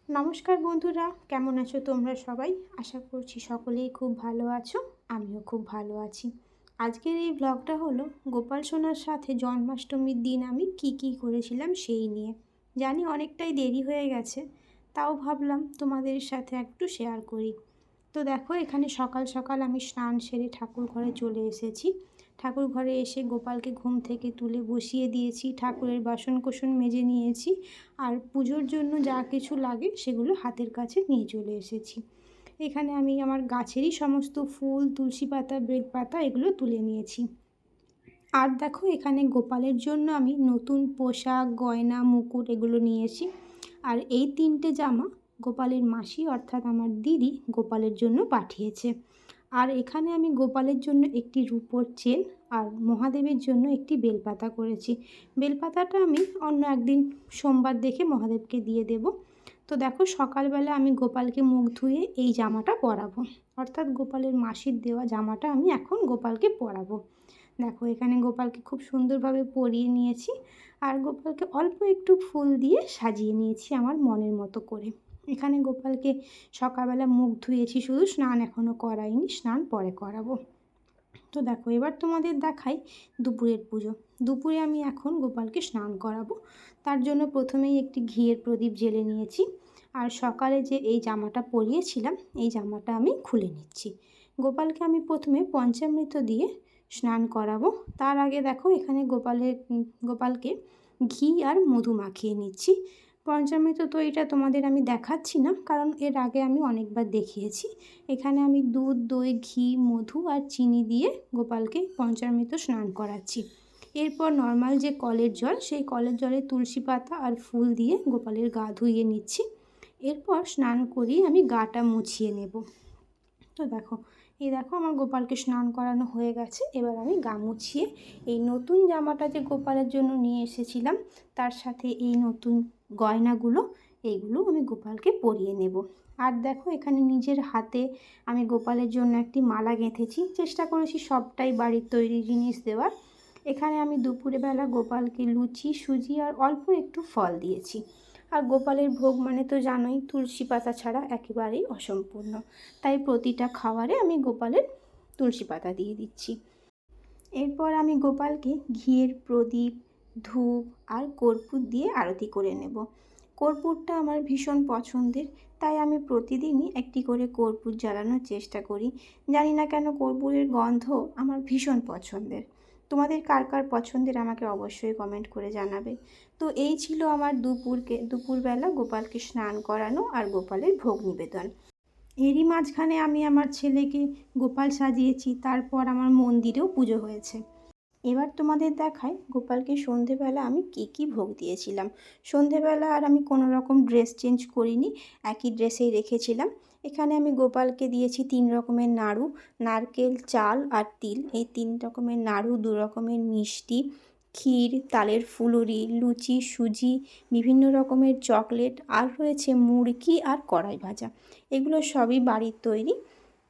নমস্কার বন্ধুরা, কেমন আছো তোমরা সবাই? আশা করছি সকলেই খুব ভালো আছো। আমিও খুব ভালো আছি। আজকের এই ব্লগটা হলো গোপাল সোনার সাথে জন্মাষ্টমীর দিন আমি কি করেছিলাম সেই নিয়ে। জানি অনেকটাই দেরি হয়ে গেছে, তাও ভাবলাম তোমাদের সাথে একটু শেয়ার করি। তো দেখো, এখানে সকাল সকাল আমি স্নান সেরে ঠাকুর ঘরে চলে এসেছি। ঠাকুর ঘরে এসে গোপালকে ঘুম থেকে তুলে বসিয়ে দিয়েছি, ঠাকুরের বাসন কোসন মেজে নিয়েছি, আর পুজোর জন্য যা কিছু লাগে সেগুলো হাতের কাছে নিয়ে চলে এসেছি। এখানে আমি আমার গাছেরই সমস্ত ফুল, তুলসী পাতা, বেলপাতা এগুলো তুলে নিয়েছি। আর দেখো, এখানে গোপালের জন্য আমি নতুন পোশাক, গয়না, মুকুট এগুলো নিয়েছি। আর এই 3টে জামা গোপালের মাসি অর্থাৎ আমার দিদি গোপালের জন্য পাঠিয়েছে। আর এখানে আমি গোপালের জন্য একটি রূপোর চেন আর মহাদেবের জন্য একটি বেলপাতা করেছি। বেলপাতাটা আমি অন্য একদিন সোমবার দেখে মহাদেবকে দিয়ে দেব। তো দেখো, সকালবেলা আমি গোপালকে মুখ ধুয়ে এই জামাটা পরাবো, অর্থাৎ গোপালের মাসির দেওয়া জামাটা আমি এখন গোপালকে পরাবো। দেখো, এখানে গোপালকে খুব সুন্দরভাবে পরিয়ে নিয়েছি, আর গোপালকে অল্প একটু ফুল দিয়ে সাজিয়ে নিয়েছি আমার মনের মতো করে। এখানে গোপালকে সকালবেলা মুখ ধুয়েছি, শুধু স্নান এখনও করাইনি, স্নান পরে করাবো। তো দেখো, এবার তোমাদের দেখাই দুপুরের পুজো। দুপুরে আমি এখন গোপালকে স্নান করাবো। তার জন্য প্রথমেই একটি ঘিয়ের প্রদীপ জ্বেলে নিয়েছি, আর সকালে যে এই জামাটা পরিয়েছিলাম এই জামাটা আমি খুলে নিচ্ছি। গোপালকে আমি প্রথমে পঞ্চামৃত দিয়ে স্নান করাবো। তার আগে দেখো, এখানে গোপালকে ঘি আর মধু মাখিয়ে নিচ্ছি। পঞ্চামৃত তো এটা তোমাদের আমি দেখাচ্ছি না, কারণ এর আগে আমি অনেকবার দেখিয়েছি। এখানে আমি দুধ, দই, ঘি, মধু আর চিনি দিয়ে গোপালকে পঞ্চামৃত স্নান করাচ্ছি। এরপর নর্মাল যে কলের জল, সেই কলের জলে তুলসী পাতা আর ফুল দিয়ে গোপালের গা ধুইয়ে নিচ্ছি। এরপর স্নান করিয়ে আমি গাটা মুছিয়ে নেব। তো দেখো, আমার গোপালকে স্নান করানো হয়ে গেছে। এবার আমি গা মুছিয়ে এই নতুন জামাটা যে গোপালের জন্য নিয়ে এসেছিলাম, তার সাথে এই নতুন গয়নাগুলো, এইগুলো আমি গোপালকে পরিয়ে নেব। আর দেখো, এখানে নিজের হাতে আমি গোপালের জন্য একটি মালা গেঁথেছি। চেষ্টা করেছি সবটাই বাড়ির তৈরি জিনিস দেওয়ার। এখানে আমি দুপুরবেলা গোপালকে লুচি, সুজি আর অল্প একটু ফল দিয়েছি। আর গোপালের ভোগ মানে তো জানোই, তুলসী পাতা ছাড়া একেবারেই অসম্পূর্ণ। তাই প্রতিটা খাবারে আমি গোপালের তুলসী পাতা দিয়ে দিচ্ছি। এরপর আমি গোপালকে ঘিয়ের প্রদীপ, ধূপ আর কর্পূর দিয়ে আরতি করে নেব। কর্পূরটা আমার ভীষণ পছন্দের, তাই আমি প্রতিদিনই একটি করে কর্পূর জ্বালানোর চেষ্টা করি। জানি না কেন কর্পূরের গন্ধ আমার ভীষণ পছন্দের। তোমাদের কার কার পছন্দের আমাকে অবশ্যই কমেন্ট করে জানাবে। তো এই ছিল আমার দুপুরবেলা গোপালকে স্নান করানো আর গোপালের ভোগ নিবেদন। এরই মাঝখানে আমি আমার ছেলেকে গোপাল সাজিয়েছি, তারপর আমার মন্দিরেও পুজো হয়েছে। এবার তোমাদের দেখাই গোপালকে সন্ধেবেলা আমি কি ভোগ দিয়েছিলাম। সন্ধেবেলা আর আমি কোনো রকম ড্রেস চেঞ্জ করিনি, একই ড্রেসেই রেখেছিলাম। এখানে আমি গোপালকে দিয়েছি 3 রকমের নাড়ু, নারকেল, চাল আর তিল। এই 3 রকমের নাড়ু, 2 রকমের মিষ্টি, ক্ষীর, তালের ফুলুরি, লুচি, সুজি, বিভিন্ন রকমের চকলেট, আর রয়েছে মুড়কি আর কড়াই ভাজা। এগুলো সবই বাড়ির তৈরি,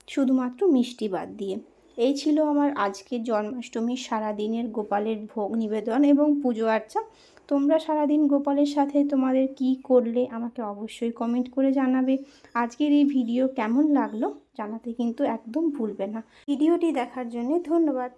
শুধুমাত্র মিষ্টি বাদ দিয়ে। এই ছিল আমার আজকের জন্মাষ্টমীর সারাদিনের গোপালের ভোগ নিবেদন এবং পুজো আর্চা। তোমরা সারাদিন গোপালের সাথে তোমাদের কি করলে আমাকে অবশ্যই কমেন্ট করে জানাবে। আজকের এই ভিডিও কেমন লাগলো জানাতে কিন্তু একদম ভুলবে না। ভিডিওটি দেখার জন্য ধন্যবাদ।